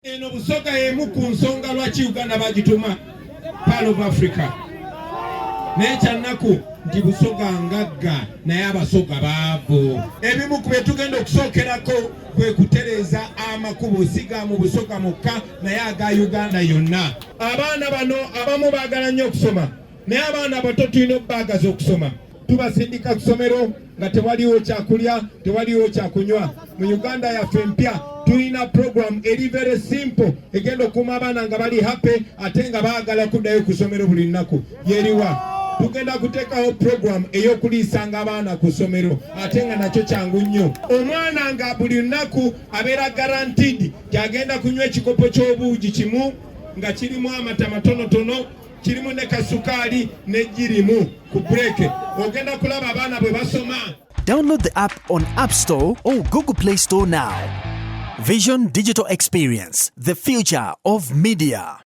Eno Busoga emu ku nsonga lwaki Uganda bagituma Pearl of Africa. N'ekyannaku nti Busoga ngagga naye abasoga baavu. Ebimu ku bye tugenda okusookerako kwe kutereeza amakubo siga mu Busoga mukka naye aga Uganda yonna. Abaana bano abamu baagala nnyo okusoma naye abaana abato tulina okubaagaza okusoma. Tubasindika ku ssomero nga tewaliwo kyakulya tewaliwo kyakunywa. Mu Uganda yaffe empya tulina program eri very simple egenda okuuma abaana nga bali happy ate nga baagala kuddayo ku ssomero buli nnaku. Yeriwa tugenda kuteekawo program ey'okuliisanga abaana ku ssomero ate nga nakyo kyangu nnyo. Omwana nga buli nnaku abeera guaranteed kyagenda kunywa ekikopo ky'obuugi kimu nga kirimu amata matonotono kirimu ne kasukaali n'ejjirimu ku break. Ogenda kulaba abaana bwe basoma. Download the app on App Store or Google Play Store now. Vision Digital Experience, the future of media.